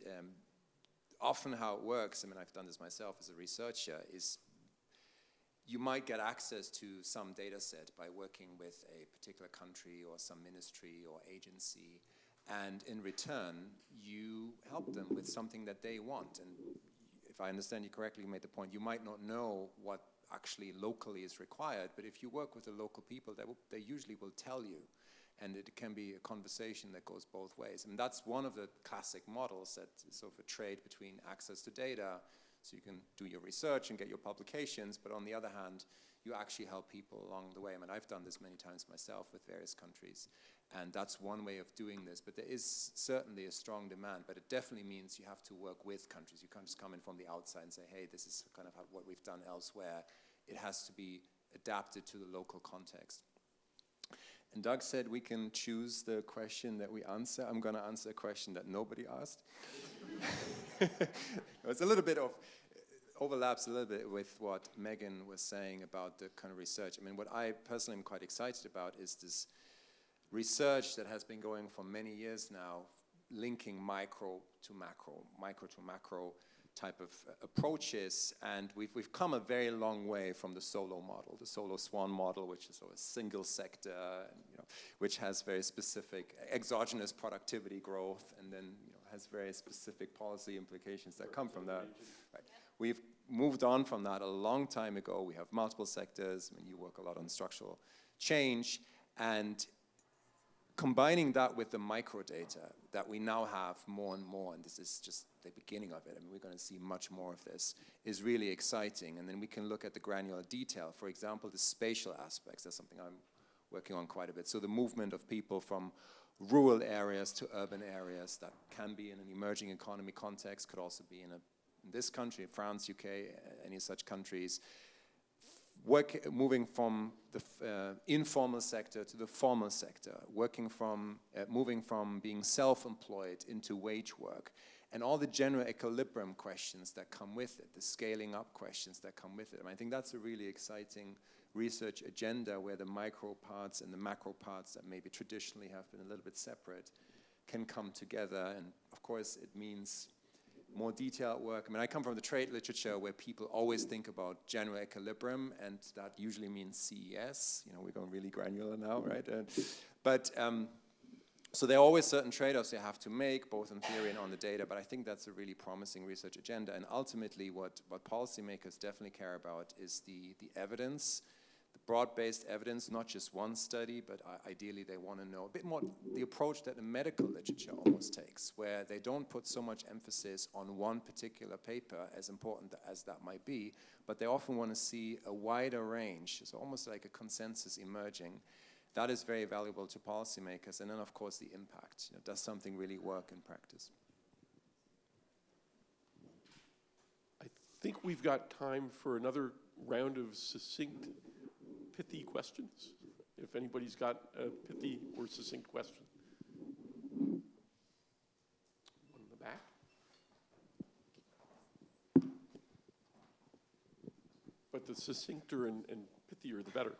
often how it works, I mean, I've done this myself as a researcher, is you might get access to some data set by working with a particular country or some ministry or agency, and in return, you help them with something that they want. And if I understand you correctly, you made the point, you might not know what actually locally is required, but if you work with the local people, they usually will tell you. And it can be a conversation that goes both ways. And that's one of the classic models, that sort of a trade between access to data, so you can do your research and get your publications, but on the other hand, you actually help people along the way. I mean, I've done this many times myself with various countries. And that's one way of doing this. But there is certainly a strong demand, but it definitely means you have to work with countries. You can't just come in from the outside and say, hey, this is kind of what we've done elsewhere. It has to be adapted to the local context. And Doug said we can choose the question that we answer. I'm going to answer a question that nobody asked. It's a little bit of, overlaps a little bit with what Megan was saying about the kind of research. I mean, what I personally am quite excited about is this research that has been going for many years now, linking micro to macro type of approaches, and we've come a very long way from the solo model, the solo swan model, which is sort of a single sector, and, which has very specific exogenous productivity growth, and then has very specific policy implications that come from that. Right. We've moved on from that a long time ago. We have multiple sectors. I mean, you work a lot on structural change, and combining that with the microdata that we now have more and more, and this is just the beginning of it, I mean, we're going to see much more of this, is really exciting. And then we can look at the granular detail. For example, the spatial aspects. That's something I'm working on quite a bit. So the movement of people from rural areas to urban areas, that can be in an emerging economy context, could also be in this country, France, UK, any such countries. Moving from the informal sector to the formal sector, moving from being self-employed into wage work, and all the general equilibrium questions that come with it, the scaling up questions that come with it. I mean, I think that's a really exciting research agenda where the micro parts and the macro parts that maybe traditionally have been a little bit separate can come together. And of course, it means more detailed work. I mean, I come from the trade literature where people always think about general equilibrium, and that usually means CES. We're going really granular now, right? So there are always certain trade-offs you have to make, both in theory and on the data, but I think that's a really promising research agenda. And ultimately, what policymakers definitely care about is the evidence, the broad-based evidence, not just one study, but ideally they want to know a bit more the approach that the medical literature almost takes, where they don't put so much emphasis on one particular paper, as important as that might be, but they often want to see a wider range, so almost like a consensus emerging. That is very valuable to policymakers. And then, of course, the impact. Does something really work in practice? I think we've got time for another round of succinct, pithy questions, if anybody's got a pithy or succinct question. One in the back. But the succincter and pithier, the better.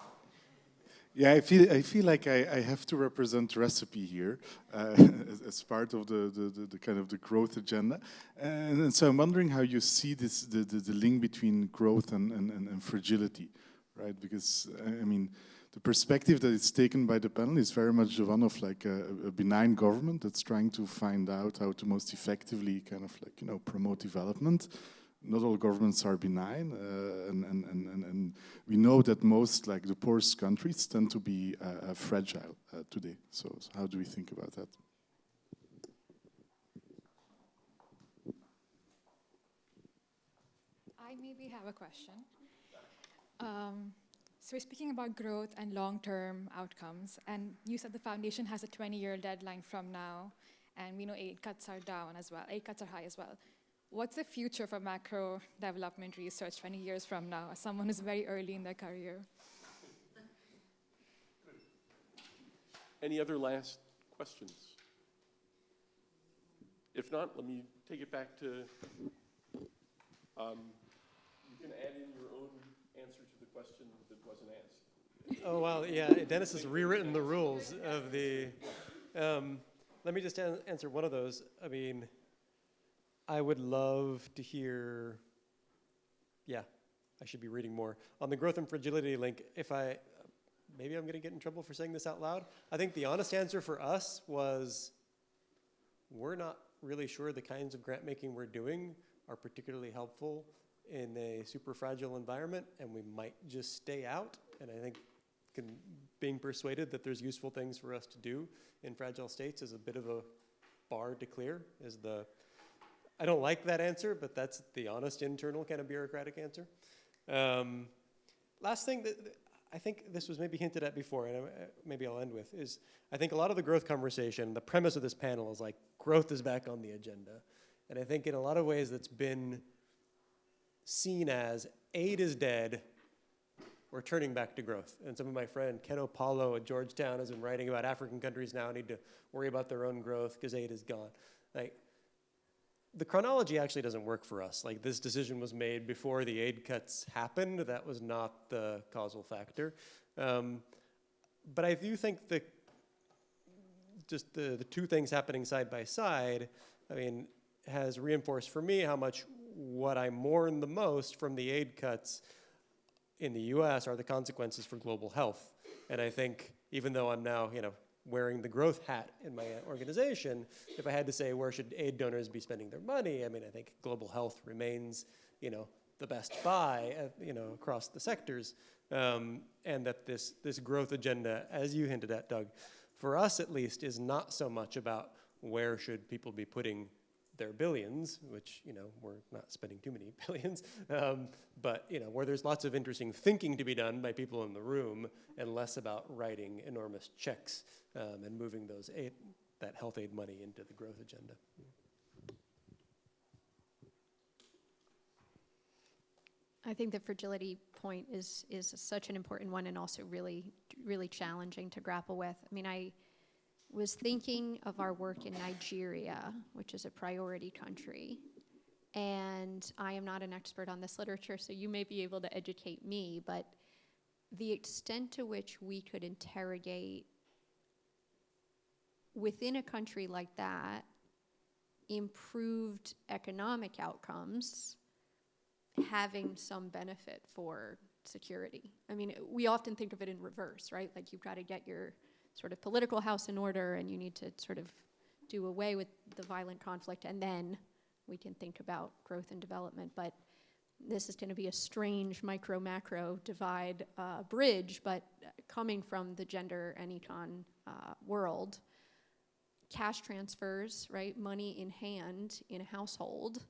Yeah, I feel like I have to represent recipe here as part of the kind of the growth agenda, and so I'm wondering how you see this the link between growth and fragility, right? Because I mean, the perspective that is taken by the panel is very much the one of like a benign government that's trying to find out how to most effectively kind of like promote development. Not all governments are benign, and we know that most, like the poorest countries, tend to be fragile today. So how do we think about that? I maybe have a question. So we're speaking about growth and long-term outcomes, and you said the foundation has a 20-year deadline from now, and we know aid cuts are down as well. Aid cuts are high as well. What's the future for macro development research 20 years from now, as someone who's very early in their career? Any other last questions? If not, let me take it back to, you can add in your own answer to the question that wasn't asked. Oh, well, yeah, Dennis has rewritten the rules of the, let me just answer one of those. I mean, I would love to hear, yeah, I should be reading more. On the growth and fragility link, maybe I'm gonna get in trouble for saying this out loud. I think the honest answer for us was, we're not really sure the kinds of grant making we're doing are particularly helpful in a super fragile environment, and we might just stay out. And I think being persuaded that there's useful things for us to do in fragile states is a bit of a bar to clear, I don't like that answer, but that's the honest internal kind of bureaucratic answer. Last thing, I think this was maybe hinted at before, and maybe I'll end with, is I think a lot of the growth conversation, the premise of this panel is like, growth is back on the agenda. And I think in a lot of ways that's been seen as aid is dead, we're turning back to growth. And some of my friend Ken Opalo at Georgetown has been writing about African countries now need to worry about their own growth because aid is gone. Like, the chronology actually doesn't work for us. Like, this decision was made before the aid cuts happened. That was not the causal factor. But I do think that just the two things happening side by side, I mean, has reinforced for me how much what I mourn the most from the aid cuts in the US are the consequences for global health. And I think even though I'm now, wearing the growth hat in my organization, if I had to say where should aid donors be spending their money, I mean, I think global health remains, the best buy, across the sectors. And that this growth agenda, as you hinted at, Doug, for us at least, is not so much about where should people be putting their billions, which, we're not spending too many billions, but, where there's lots of interesting thinking to be done by people in the room and less about writing enormous checks and moving that health aid money into the growth agenda. I think the fragility point is such an important one and also really, really challenging to grapple with. I mean, I was thinking of our work in Nigeria, which is a priority country, and I am not an expert on this literature, so you may be able to educate me, but the extent to which we could interrogate within a country like that improved economic outcomes having some benefit for security. I mean, we often think of it in reverse, right? Like, you've got to get your sort of political house in order and you need to sort of do away with the violent conflict, and then we can think about growth and development. But this is going to be a strange micro-macro divide bridge, but coming from the gender and econ world, cash transfers, right, money in hand in a household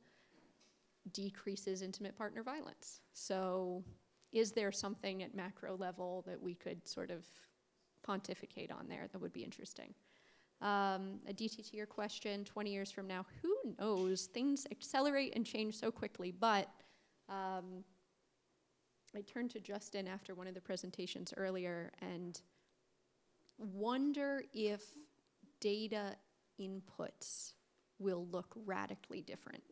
decreases intimate partner violence. So is there something at macro level that we could sort of pontificate on there that would be interesting? Aditi, to your question, 20 years from now, who knows? Things accelerate and change so quickly, but I turned to Justin after one of the presentations earlier and wonder if data inputs will look radically different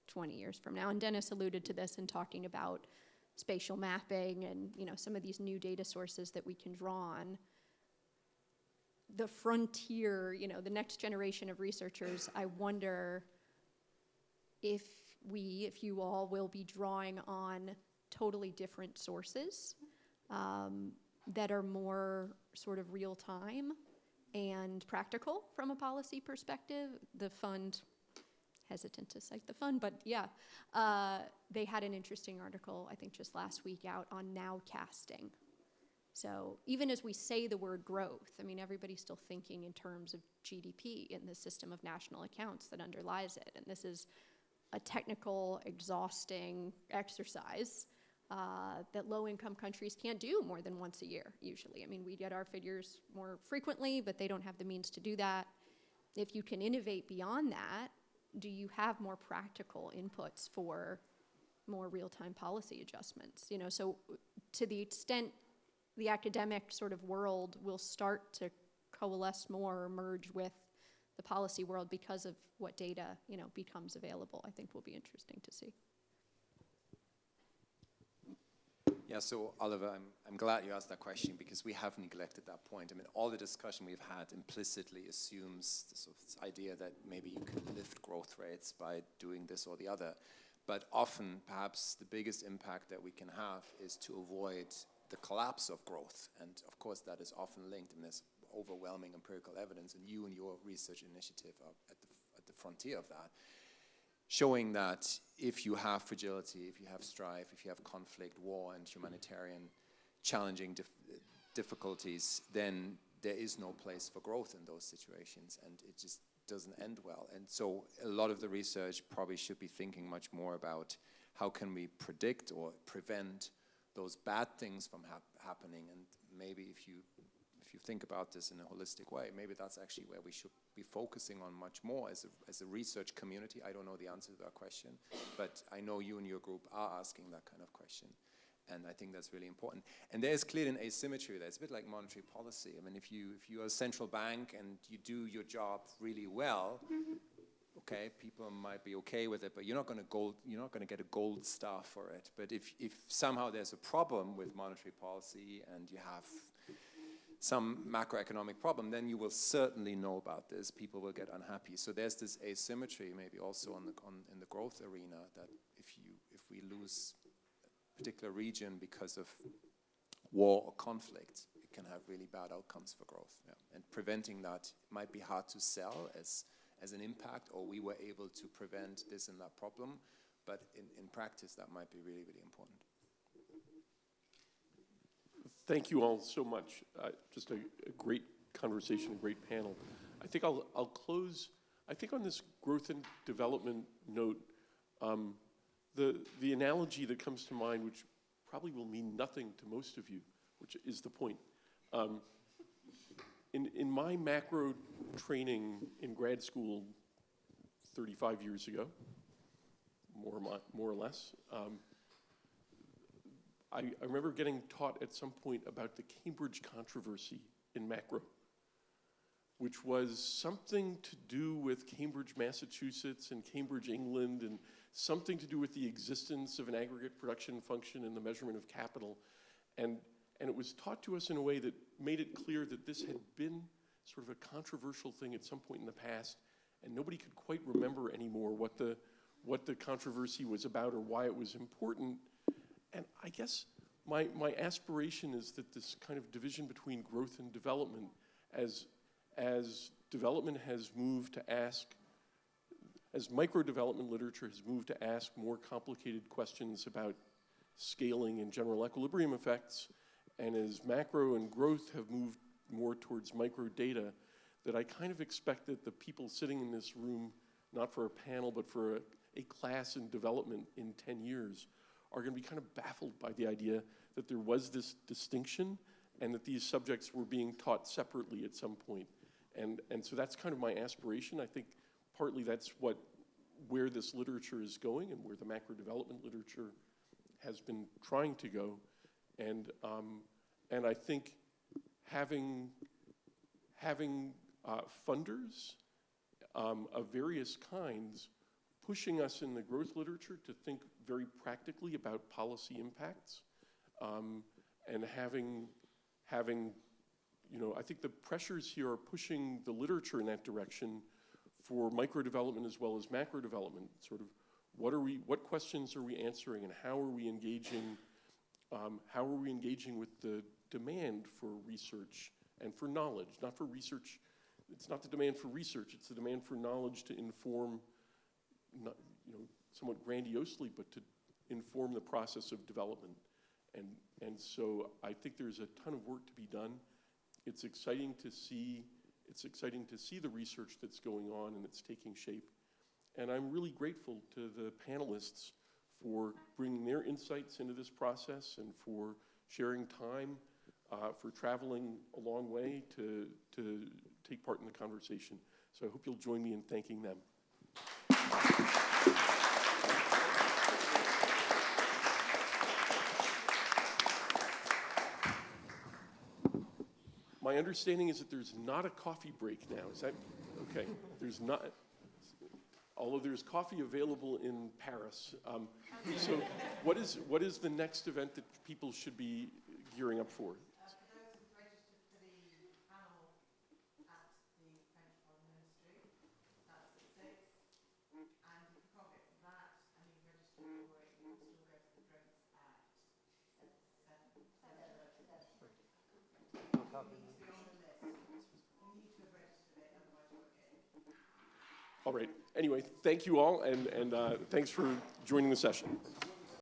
20 years from now. And Dennis alluded to this in talking about spatial mapping and some of these new data sources that we can draw on. The frontier, the next generation of researchers, I wonder if you all will be drawing on totally different sources that are more sort of real time and practical from a policy perspective. The fund, hesitant to cite the fund, but yeah, they had an interesting article, I think just last week, out on nowcasting. So even as we say the word growth, I mean, everybody's still thinking in terms of GDP in the system of national accounts that underlies it. And this is a technical, exhausting exercise that low-income countries can't do more than once a year, usually. I mean, we get our figures more frequently, but they don't have the means to do that. If you can innovate beyond that, do you have more practical inputs for more real-time policy adjustments? So to the extent the academic sort of world will start to coalesce more or merge with the policy world because of what data, becomes available, I think will be interesting to see. Yeah, so Oliver, I'm glad you asked that question because we have neglected that point. I mean, all the discussion we've had implicitly assumes this idea that maybe you can lift growth rates by doing this or the other. But often, perhaps the biggest impact that we can have is to avoid the collapse of growth. And of course, that is often linked, and there's overwhelming empirical evidence, and you and your research initiative are at the frontier of that, showing that if you have fragility, if you have strife, if you have conflict, war, and humanitarian challenging difficulties, then there is no place for growth in those situations, and it just doesn't end well. And so a lot of the research probably should be thinking much more about how can we predict or prevent those bad things from happening. And maybe if you think about this in a holistic way, maybe that's actually where we should be focusing on much more as a research community. I don't know the answer to that question, but I know you and your group are asking that kind of question. And I think that's really important. And there is clearly an asymmetry there. It's a bit like monetary policy. I mean, if you're a central bank and you do your job really well, okay, people might be okay with it, but you're not going to get a gold star for it. But if somehow there's a problem with monetary policy and you have some macroeconomic problem, then you will certainly know about this. People will get unhappy. So there's this asymmetry maybe also in the growth arena, that if we lose a particular region because of war or conflict, it can have really bad outcomes for growth. Yeah. And preventing that might be hard to sell as an impact, or we were able to prevent this and that problem, but in practice that might be really, really important. Thank you all so much. Just a great conversation, a great panel. I think I'll close, I think on this growth and development note, the analogy that comes to mind, which probably will mean nothing to most of you, which is the point. In my macro training in grad school 35 years ago, more or less, I remember getting taught at some point about the Cambridge controversy in macro, which was something to do with Cambridge, Massachusetts and Cambridge, England, and something to do with the existence of an aggregate production function and the measurement of capital. And it was taught to us in a way that made it clear that this had been sort of a controversial thing at some point in the past, and nobody could quite remember anymore what the controversy was about or why it was important. And I guess my aspiration is that this kind of division between growth and development, as development has moved to ask, as micro-development literature has moved to ask more complicated questions about scaling and general equilibrium effects, and as macro and growth have moved more towards micro data, that I kind of expect that the people sitting in this room, not for a panel, but for a class in development in 10 years, are going to be kind of baffled by the idea that there was this distinction and that these subjects were being taught separately at some point. And so that's kind of my aspiration. I think partly that's where this literature is going and where the macro development literature has been trying to go. And I think having funders of various kinds pushing us in the growth literature to think very practically about policy impacts, and having, I think the pressures here are pushing the literature in that direction for micro development as well as macro development. Sort of, what questions are we answering, and how are we engaging? How are we engaging with the demand for research and for knowledge? Not for research. It's not the demand for research. It's the demand for knowledge to inform, not, somewhat grandiosely, but to inform the process of development. And so I think there's a ton of work to be done. It's exciting to see the research that's going on and it's taking shape. And I'm really grateful to the panelists for bringing their insights into this process and for sharing time, for traveling a long way to take part in the conversation. So I hope you'll join me in thanking them. My understanding is that there's not a coffee break now. Is that okay? There's not, although there's coffee available in Paris. So what is the next event that people should be gearing up for? All right. Anyway, thank you all, and thanks for joining the session.